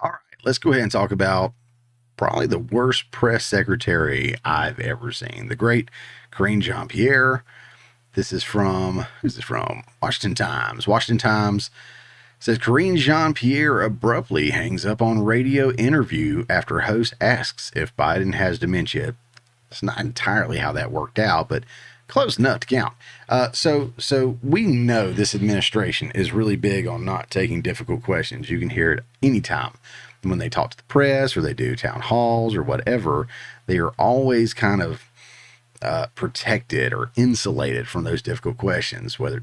All right, let's go ahead and talk about probably the worst press secretary I've ever seen. The great Karine Jean-Pierre. This is from, who's this from? Washington Times. Washington Times says Karine Jean-Pierre abruptly hangs up on radio interview after host asks if Biden has dementia. It's not entirely how that worked out, but close enough to count. So we know this administration is really big on not taking difficult questions. You can hear it anytime when they talk to the press or they do town halls or whatever. They are always kind of protected or insulated from those difficult questions, whether,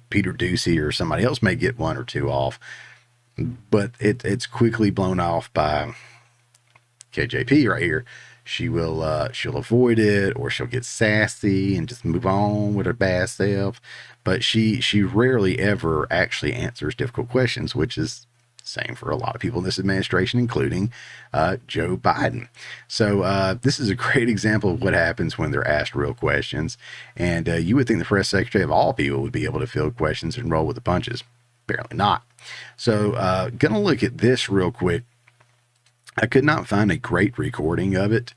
Peter Ducey or somebody else may get one or two off, but it's quickly blown off by KJP right here. She'll avoid it, or she'll get sassy and just move on with her bad self. But she rarely ever actually answers difficult questions, which is the same for a lot of people in this administration, including Joe Biden. So this is a great example of what happens when they're asked real questions. And you would think the press secretary of all people would be able to field questions and roll with the punches. Apparently not. So gonna look at this real quick. I could not find a great recording of it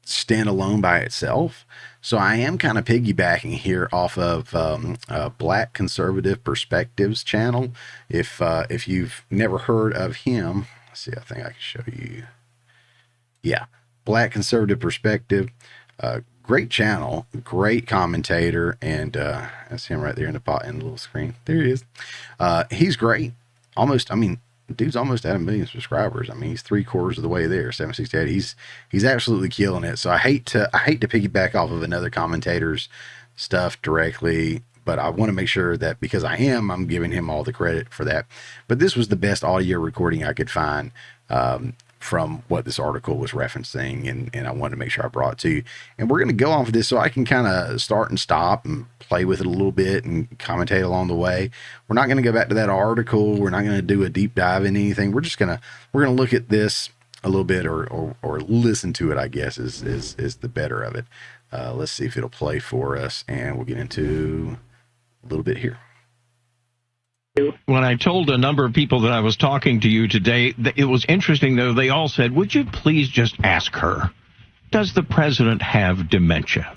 standalone by itself. So I am kind of piggybacking here off of Black Conservative Perspectives channel. If you've never heard of him, let's see, I think I can show you. Yeah, Black Conservative Perspective. Great channel, great commentator, and that's him right there in the little screen. There he is. He's great. Dude's almost at 1 million subscribers. I mean, he's 3/4 of the way there, 768. He's absolutely killing it. So I hate to piggyback off of another commentator's stuff directly, but I want to make sure that because I'm giving him all the credit for that. But this was the best audio recording I could find from what this article was referencing, and I wanted to make sure I brought it to you. And we're going to go off of this so I can kind of start and stop and play with it a little bit and commentate along the way. We're not going to go back to that article. We're not going to do a deep dive in anything. We're going to look at this a little bit or listen to it, I guess is the better of it. Let's see if it'll play for us, and we'll get into a little bit here. When I told a number of people that I was talking to you today, it was interesting, though. They all said, would you please just ask her, does the president have dementia?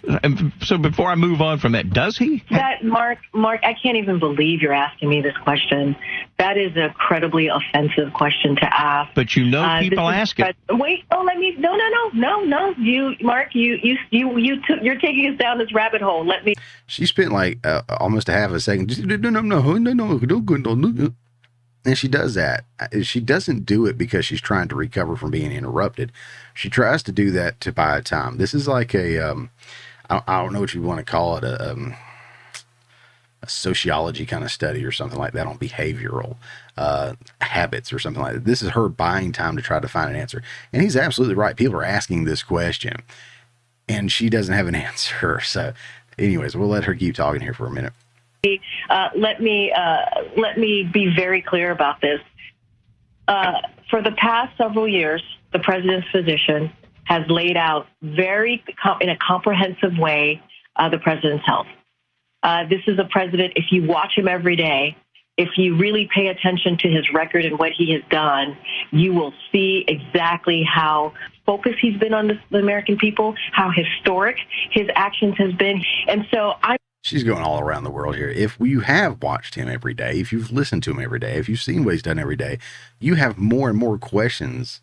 So before I move on from that, does he? Mark, I can't even believe you're asking me this question. That is an incredibly offensive question to ask. But people ask it. Wait, no. Mark, you're taking us down this rabbit hole. Let me. She spent like almost a half a second. No. And she does that. She doesn't do it because she's trying to recover from being interrupted. She tries to do that to buy time. This is like I don't know what you want to call it, a sociology kind of study or something like that on behavioral habits or something like that. This is her buying time to try to find an answer. And he's absolutely right. People are asking this question, and she doesn't have an answer. So anyways, we'll let her keep talking here for a minute. Let me be very clear about this. For the past several years, the president's physician has laid out in a comprehensive way the president's health. This is a president, if you watch him every day, if you really pay attention to his record and what he has done, you will see exactly how focused he's been on the American people, how historic his actions has been. And so she's going all around the world here. If you have watched him every day, if you've listened to him every day, if you've seen what he's done every day, you have more and more questions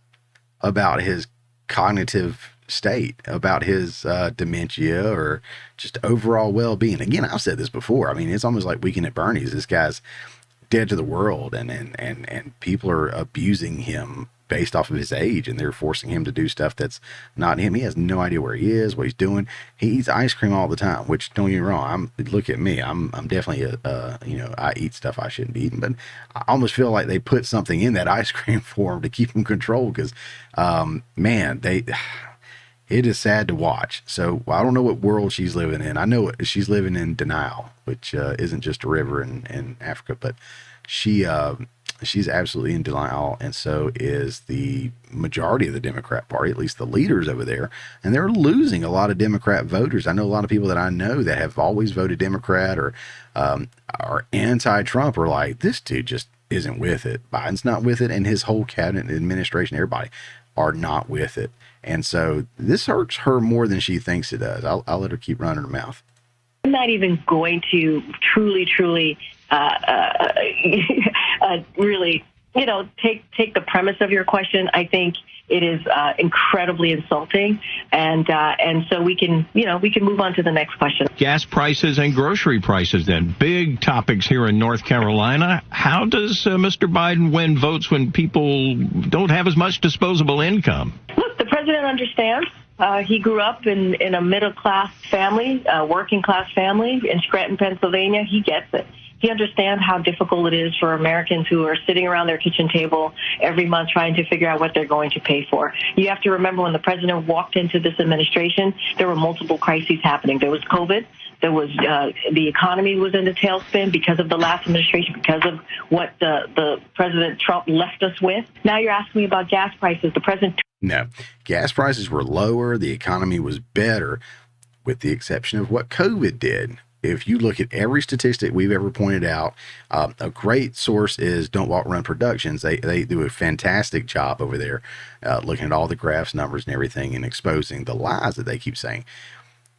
about his cognitive state, about his dementia, or just overall well-being. Again, I've said this before. I mean, it's almost like Weekend at Bernie's. This guy's dead to the world, and people are abusing him based off of his age, and they're forcing him to do stuff that's not him. He has no idea where he is, what he's doing. He eats ice cream all the time, which, don't get me wrong, look at me. I'm definitely I eat stuff I shouldn't be eating, but I almost feel like they put something in that ice cream for him to keep him controlled, because it is sad to watch. So I don't know what world she's living in. I know she's living in denial, which isn't just a river in Africa, but she's absolutely in denial, and so is the majority of the Democrat Party, at least the leaders over there, and they're losing a lot of Democrat voters. I know a lot of people that I know that have always voted Democrat or are anti-Trump are like, this dude just isn't with it. Biden's not with it, and his whole cabinet, administration, everybody are not with it. And so this hurts her more than she thinks it does. I'll let her keep running her mouth. I'm not even going to truly, really, take the premise of your question. I think it is incredibly insulting, and so we can move on to the next question. Gas prices and grocery prices, then big topics here in North Carolina. How does Mr. Biden win votes when people don't have as much disposable income? Look, the president understands. He grew up in a middle-class family, working-class family in Scranton, Pennsylvania. He gets it. He understands how difficult it is for Americans who are sitting around their kitchen table every month trying to figure out what they're going to pay for. You have to remember when the president walked into this administration, there were multiple crises happening. There was COVID. There was the economy was in a tailspin because of the last administration, because of what the President Trump left us with. Now you're asking me about gas prices. The president. No, gas prices were lower. The economy was better, with the exception of what COVID did. If you look at every statistic we've ever pointed out, a great source is Don't Walk Run Productions. They do a fantastic job over there, looking at all the graphs, numbers, and everything, and exposing the lies that they keep saying.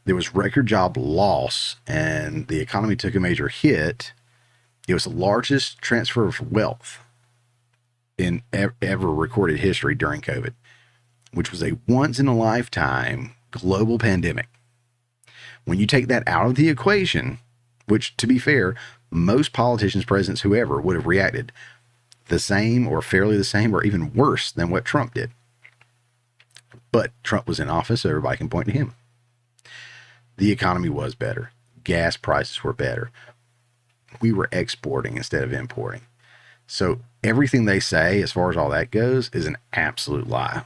There was record job loss, and the economy took a major hit. It was the largest transfer of wealth in ever recorded history during COVID, which was a once-in-a-lifetime global pandemic. When you take that out of the equation, which, to be fair, most politicians, presidents, whoever, would have reacted the same or fairly the same or even worse than what Trump did. But Trump was in office, so everybody can point to him. The economy was better. Gas prices were better. We were exporting instead of importing. So everything they say, as far as all that goes, is an absolute lie.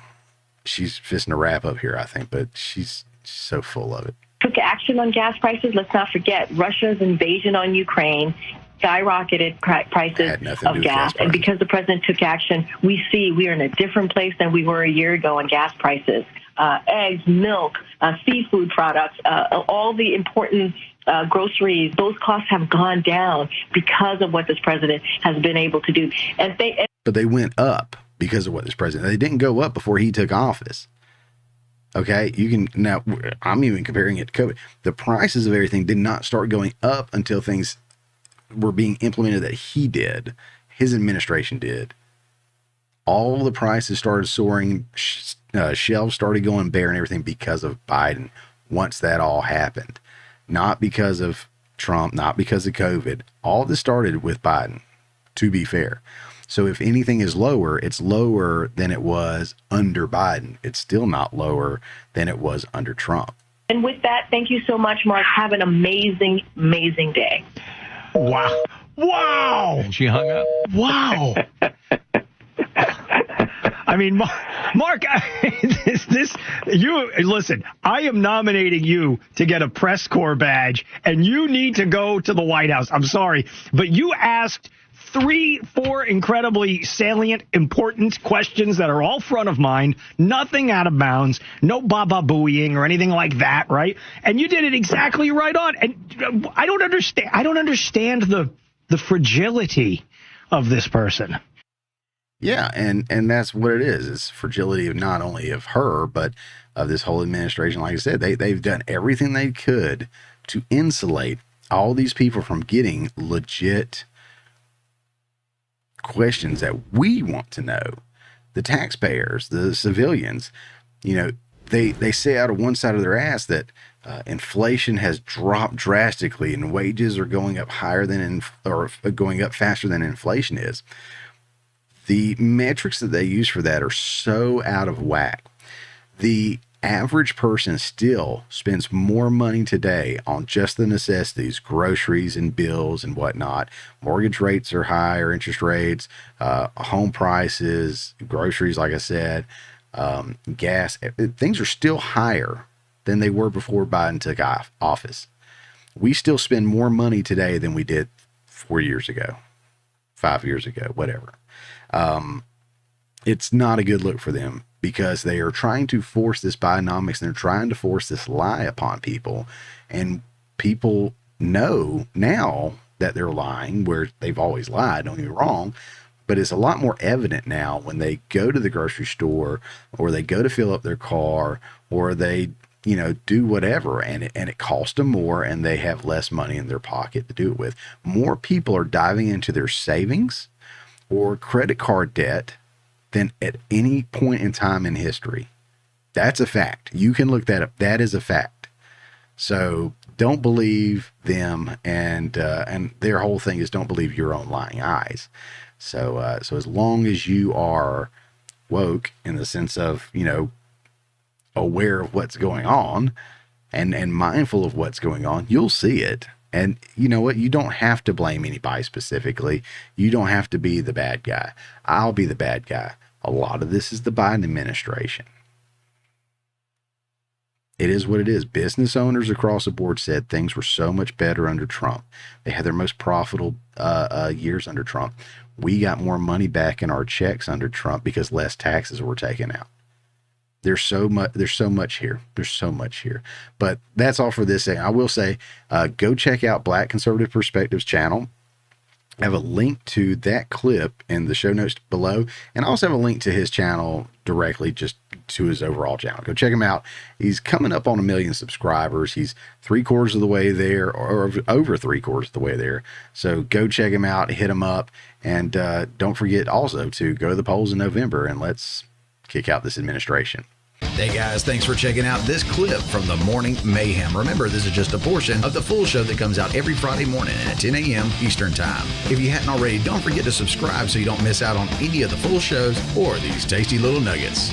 She's fisting a wrap up here, I think, but she's so full of it. Took action on gas prices. Let's not forget Russia's invasion on Ukraine skyrocketed prices of gas. And because the president took action, we are in a different place than we were a year ago on gas prices. Eggs, milk, seafood products, all the important groceries, those costs have gone down because of what this president has been able to do. But they went up because of what this president, they didn't go up before he took office. Okay, now I'm even comparing it to COVID. The prices of everything did not start going up until things were being implemented that he did, his administration did. All the prices started soaring, shelves started going bare and everything because of Biden once that all happened. Not because of Trump, not because of COVID. All this started with Biden, to be fair. So if anything is lower, it's lower than it was under Biden. It's still not lower than it was under Trump. And with that, thank you so much, Mark. Have an amazing, amazing day. Wow. Wow. She hung up. Wow. I mean, Mark, listen, I am nominating you to get a press corps badge, and you need to go to the White House. I'm sorry, but you asked 4 incredibly salient, important questions that are all front of mind, nothing out of bounds, no baba booeying or anything like that, right? And you did it exactly right on. And I don't understand the fragility of this person. Yeah, and that's what it is. It's fragility of not only of her, but of this whole administration. Like I said, they've done everything they could to insulate all these people from getting legit questions that we want to know. The taxpayers, the civilians, they say out of one side of their ass that inflation has dropped drastically and wages are going up going up faster than inflation is. The metrics that they use for that are so out of whack. The average person still spends more money today on just the necessities, groceries and bills and whatnot. Mortgage rates are higher, interest rates, home prices, groceries, like I said, gas. Things are still higher than they were before Biden took office. We still spend more money today than we did 4 years ago, 5 years ago, whatever. It's not a good look for them because they are trying to force this Bidenomics and they're trying to force this lie upon people. And people know now that they're lying, where they've always lied, don't get me wrong, But it's a lot more evident now when they go to the grocery store or they go to fill up their car or they, do whatever, and it costs them more and they have less money in their pocket to do it with. More people are diving into their savings or credit card debt than at any point in time in history. That's a fact. You can look that up. That is a fact. So don't believe them, and their whole thing is don't believe your own lying eyes. So as long as you are woke in the sense of, aware of what's going on and mindful of what's going on, you'll see it. And you know what? You don't have to blame anybody specifically. You don't have to be the bad guy. I'll be the bad guy. A lot of this is the Biden administration. It is what it is. Business owners across the board said things were so much better under Trump. They had their most profitable years under Trump. We got more money back in our checks under Trump because less taxes were taken out. There's so much here. There's so much here. But that's all for this. I will say, go check out Black Conservative Perspectives channel. I have a link to that clip in the show notes below, and I also have a link to his channel directly, just to his overall channel. Go check him out. He's coming up on 1 million subscribers. He's 3/4 of the way there, or over 3/4 of the way there. So go check him out, hit him up, and don't forget also to go to the polls in November and let's kick out this administration. Hey guys, thanks for checking out this clip from the Morning Mayhem. Remember, this is just a portion of the full show that comes out every Friday morning at 10 a.m. Eastern Time. If you hadn't already, don't forget to subscribe so you don't miss out on any of the full shows or these tasty little nuggets.